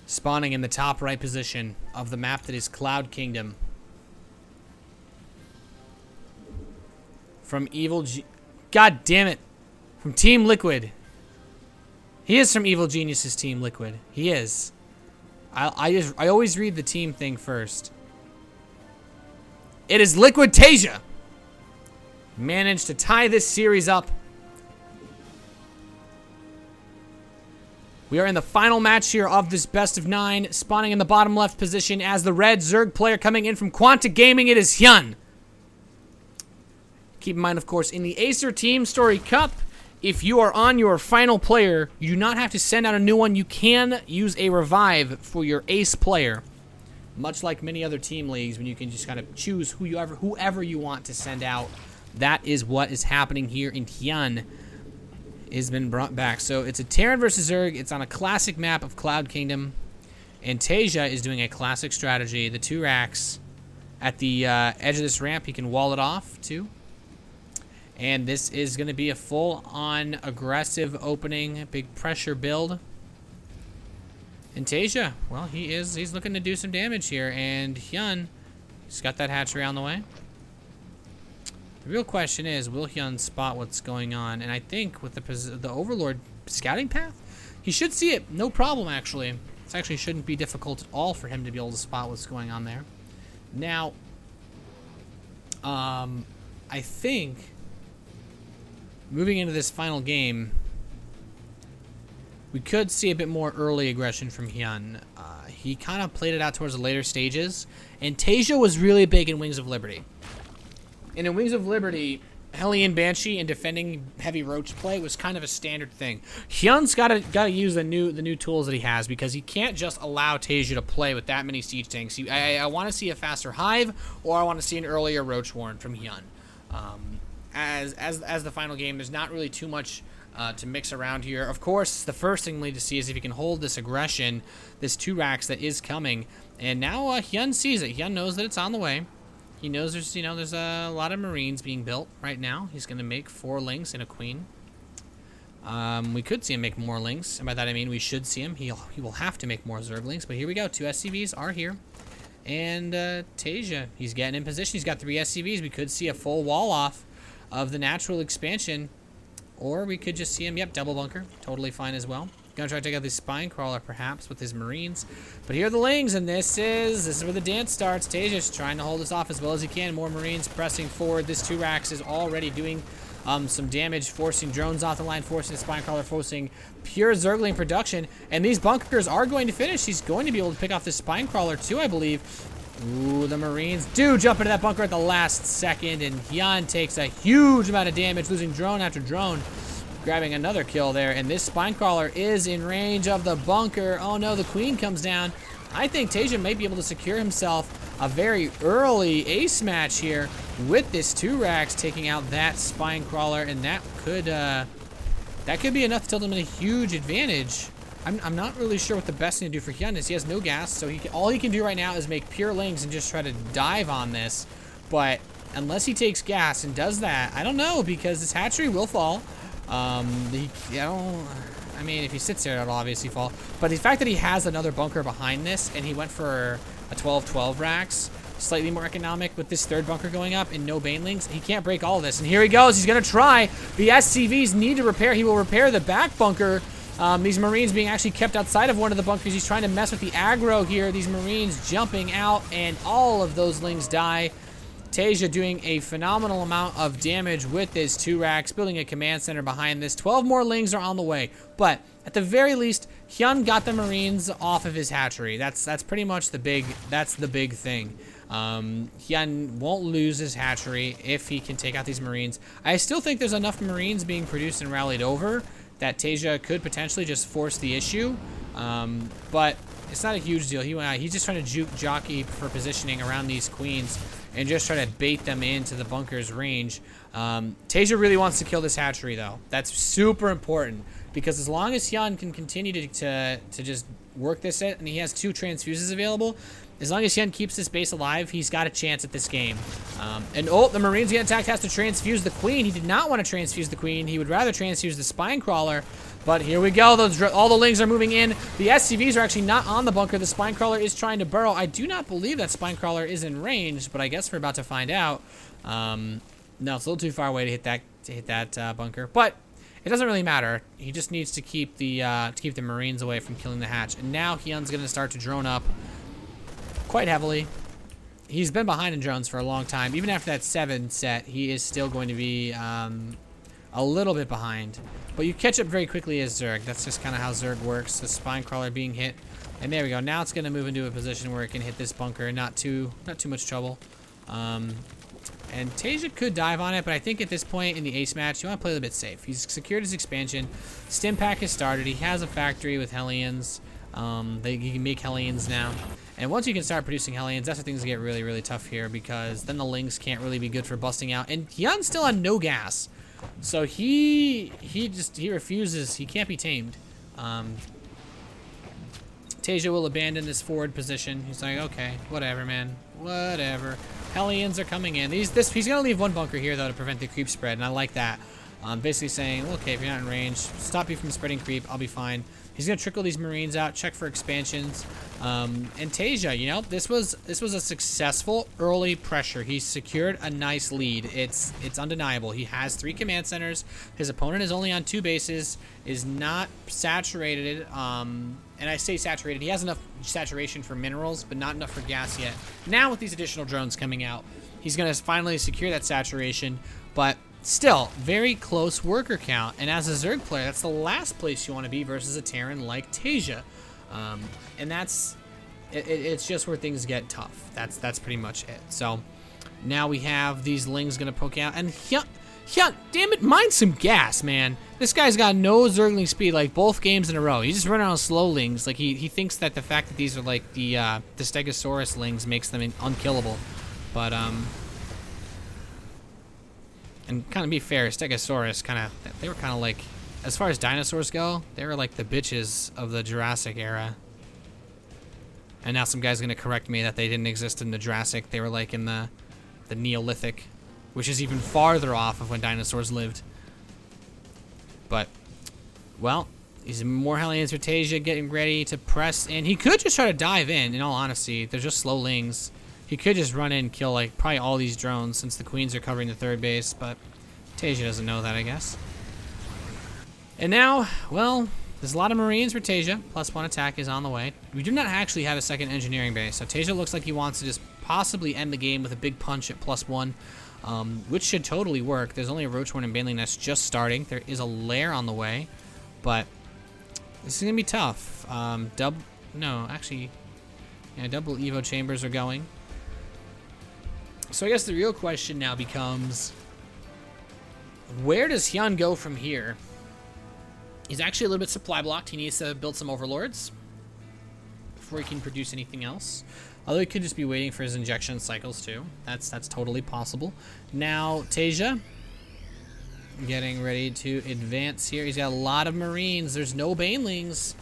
spawning in the top right position of the map that is Cloud Kingdom. From God damn it. From TeamLiquid. He is from Evil Genius's TeamLiquid. He is. I always read the team thing first. It is Liquid Taeja. Managed to tie this series up. We are in the final match here of this best of 9. Spawning in the bottom left position as the red Zerg player coming in from Quantic Gaming. It is HyuN. Keep in mind, of course, in the Acer TeamStory Cup, if you are on your final player, you do not have to send out a new one. You can use a revive for your ace player. Much like many other team leagues, when you can just kind of choose whoever you want to send out. That is what is happening here in HyuN. Has been brought back. So it's a Terran versus Zerg. It's on a classic map of Cloud Kingdom. And Taeja is doing a classic strategy. The 2 racks at the edge of this ramp. He can wall it off, too. And this is going to be a full-on aggressive opening, big pressure build. And Taeja, well, he's looking to do some damage here. And HyuN, he's got that hatchery on the way. The real question is, will HyuN spot what's going on? And I think with the Overlord scouting path, he should see it. No problem, actually. It actually shouldn't be difficult at all for him to be able to spot what's going on there. Now, I think moving into this final game, we could see a bit more early aggression from HyuN. He kind of played it out towards the later stages, and Taeja was really big in Wings of Liberty. And in Wings of Liberty, Hellion Banshee and defending heavy roach play was kind of a standard thing. HyuN's got to use the new tools that he has, because he can't just allow Taeja to play with that many siege tanks. I want to see a faster hive, or I want to see an earlier roach warren from HyuN. As the final game, there's not really too much to mix around here. Of course, the first thing we need to see is if he can hold this aggression, this 2 racks that is coming. And now HyuN sees it. HyuN knows that it's on the way. He knows there's a lot of Marines being built right now. He's going to make 4 Lynx and a Queen. We could see him make more Lynx, and by that I mean we should see him. He will have to make more Zerglings, but here we go. 2 SCVs are here. And Taeja, he's getting in position. He's got 3 SCVs. We could see a full wall off of the natural expansion, or we could just see him, double bunker, totally fine as well. Gonna try to take out this spine crawler perhaps with his Marines, but here are the Lings, and this is where the dance starts. Taeja's trying to hold this off as well as he can. More Marines pressing forward. This 2 racks is already doing some damage, forcing drones off the line, forcing the spine crawler, forcing pure Zergling production, and these bunkers are going to finish. He's going to be able to pick off this spine crawler too, I believe. Ooh, the Marines do jump into that bunker at the last second, and HyuN takes a huge amount of damage, losing drone after drone, grabbing another kill there. And this spine crawler is in range of the bunker. Oh no, the Queen comes down. I think Taeja may be able to secure himself a very early ace match here with this 2 racks taking out that spine crawler, and that could be enough to tilt him in a huge advantage. I'm not really sure what the best thing to do for HyuN is. He has no gas, so all he can do right now is make pure Lings and just try to dive on this. But unless he takes gas and does that, I don't know, because this hatchery will fall. I mean, if he sits there, it'll obviously fall. But the fact that he has another bunker behind this, and he went for a 12-12 racks, slightly more economic with this 3rd bunker going up and no Banelings, he can't break all of this. And here he goes. He's going to try. The SCVs need to repair. He will repair the back bunker. These Marines being actually kept outside of one of the bunkers. He's trying to mess with the aggro here. These Marines jumping out, and all of those Lings die. Taeja doing a phenomenal amount of damage with this 2 racks, building a command center behind this. 12 more Lings are on the way, but at the very least, HyuN got the Marines off of his hatchery. That's pretty much the big thing. HyuN won't lose his hatchery if he can take out these Marines. I still think there's enough Marines being produced and rallied over that Taeja could potentially just force the issue, but it's not a huge deal. He's just trying to jockey for positioning around these Queens and just try to bait them into the bunker's range. Taeja really wants to kill this hatchery, though. That's super important, because as long as HyuN can continue to just work this in, and he has 2 transfuses available, as long as HyuN keeps this base alive, he's got a chance at this game. The Marines get attacked, has to transfuse the Queen. He did not want to transfuse the Queen. He would rather transfuse the spine crawler, But here we go. All the Lings are moving in. The SCVs are actually not on the bunker. The Spinecrawler is trying to burrow. I do not believe that Spinecrawler is in range, but I guess we're about to find out. No, it's a little too far away to hit that bunker. But it doesn't really matter. He just needs to keep the Marines away from killing the hatch. And now HyuN's going to start to drone up quite heavily. He's been behind in drones for a long time. Even after that 7 set, he is still going to be a little bit behind. But you catch up very quickly as Zerg. That's just kind of how Zerg works. The Spinecrawler being hit. And there we go. Now it's going to move into a position where it can hit this bunker. Not too much trouble. And Taeja could dive on it, but I think at this point in the ace match, you want to play a little bit safe. He's secured his expansion. Stim pack has started. He has a factory with Hellions. You can make Hellions now. And once you can start producing Hellions, that's where things get really, really tough here, because then the Lings can't really be good for busting out. And HyuN's still on no gas. So he refuses. He can't be tamed. Taeja will abandon this forward position. He's like, okay, whatever, man. Whatever. Hellions are coming in. He's gonna leave one bunker here though to prevent the creep spread, and I like that. Basically saying, okay, if you're not in range, stop you from spreading creep. I'll be fine. He's gonna trickle these Marines out, check for expansions. And Taeja, you know, this was a successful early pressure. He secured a nice lead. It's undeniable. He has 3 command centers. His opponent is only on 2 bases. Is not saturated. And I say saturated. He has enough saturation for minerals, but not enough for gas yet. Now with these additional drones coming out, he's gonna finally secure that saturation. But still, very close worker count. And as a Zerg player, that's the last place you want to be versus a Terran like Taeja. And it's just where things get tough. That's pretty much it. So now we have these Lings gonna poke out, and HyuN, damn it, mind some gas, man. This guy's got no Zergling speed like both games in a row. He's just running on slow Lings. Like he thinks that the fact that these are like the Stegosaurus Lings makes them unkillable. But and kind of be fair, Stegosaurus they were kind of like, as far as dinosaurs go, they were like the bitches of the Jurassic era. And now some guy's gonna correct me that they didn't exist in the Jurassic. They were like in the Neolithic, which is even farther off of when dinosaurs lived. But, well, he's more Hellions for Taeja, getting ready to press in. He could just try to dive in all honesty. They're just slow Lings. He could just run in and kill like probably all these drones since the Queens are covering the 3rd base, but Taeja doesn't know that, I guess. And now, well, there's a lot of Marines for Taeja. +1 attack is on the way. We do not actually have a 2nd engineering base, so Taeja looks like he wants to just possibly end the game with a big punch at +1, which should totally work. There's only a Roachhorn and Baneling Nest just starting. There is a lair on the way, but this is gonna be tough. Double Evo chambers are going. So I guess the real question now becomes, where does HyuN go from here? He's actually a little bit supply blocked. He needs to build some overlords before he can produce anything else. Although he could just be waiting for his injection cycles too. That's totally possible. Now Taeja getting ready to advance here. He's got a lot of Marines. There's no Banelings.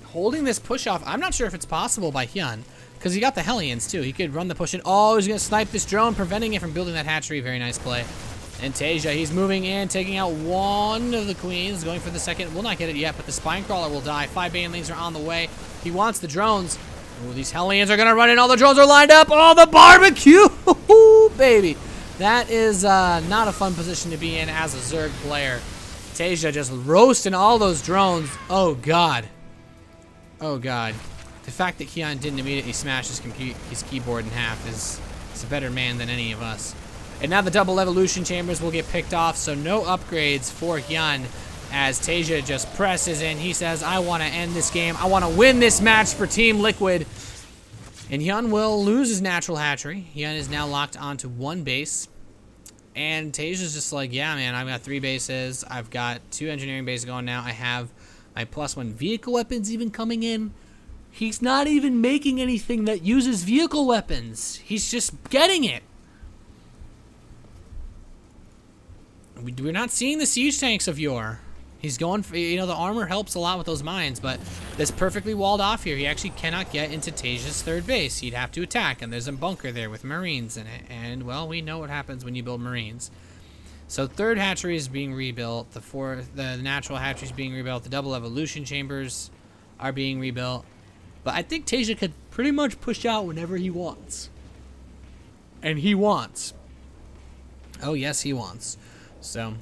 Holding this push off, I'm not sure if it's possible by HyuN, because he got the Hellions too. He could run the push in. Oh, he's gonna snipe this drone, preventing it from building that hatchery. Very nice play. And Taeja, he's moving in, taking out one of the Queens, going for the 2nd. Will not get it yet, but the Spinecrawler will die. 5 Banelings are on the way. He wants the drones. Oh, these Hellions are gonna run in. All the drones are lined up. Oh, the barbecue, baby. That is not a fun position to be in as a Zerg player. Taeja just roasting all those drones. Oh God. Oh God. The fact that HyuN didn't immediately smash his keyboard in half is a better man than any of us. And now the double evolution chambers will get picked off, so no upgrades for HyuN as Taeja just presses in. He says, I want to end this game. I want to win this match for TeamLiquid. And HyuN will lose his natural hatchery. HyuN is now locked onto 1 base. And Taeja's just like, yeah, man, I've got 3 bases. I've got 2 engineering bases going now. I have my +1 vehicle weapons even coming in. He's not even making anything that uses vehicle weapons. He's just getting it. We're not seeing the siege tanks of yore. He's going for, you know, the armor helps a lot with those mines, but that's perfectly walled off here. He actually cannot get into Taeja's 3rd base. He'd have to attack, and there's a bunker there with Marines in it. And, well, we know what happens when you build Marines. So third hatchery is being rebuilt. The natural hatchery is being rebuilt. The double evolution chambers are being rebuilt. But I think Taeja could pretty much push out whenever he wants. And he wants. Oh, yes, he wants. So,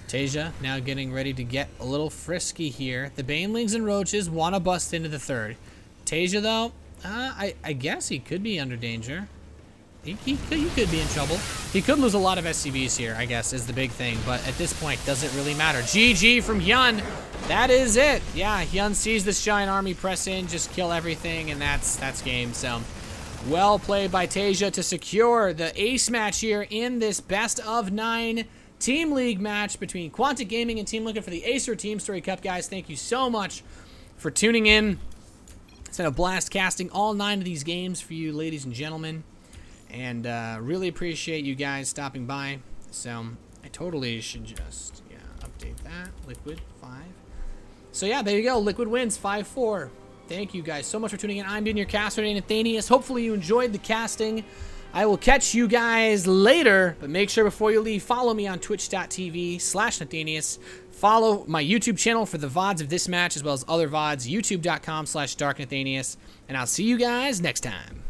Taeja now getting ready to get a little frisky here. The Banelings and Roaches want to bust into the third. Taeja, though, I guess he could be under danger. He could be in trouble. He could lose a lot of SCVs here, I guess, is the big thing. But at this point, does it really matter? GG from HyuN. That is it. Yeah, HyuN sees this giant army press in, just kill everything, and that's game. So, well played by Taeja to secure the ace match here in this best of 9 Team League match between Quantic Gaming and TeamLiquid for the Acer TeamStory Cup, guys. Thank you so much for tuning in. It's been a blast casting all 9 of these games for you, ladies and gentlemen. And really appreciate you guys stopping by. So I totally should just, update that. Liquid 5. So yeah, there you go. Liquid wins 5-4. Thank you guys so much for tuning in. I'm being your caster, Nathanias. Hopefully you enjoyed the casting. I will catch you guys later. But make sure before you leave, follow me on twitch.tv/Nathanias. Follow my YouTube channel for the VODs of this match as well as other VODs. YouTube.com/DarkNathanias. And I'll see you guys next time.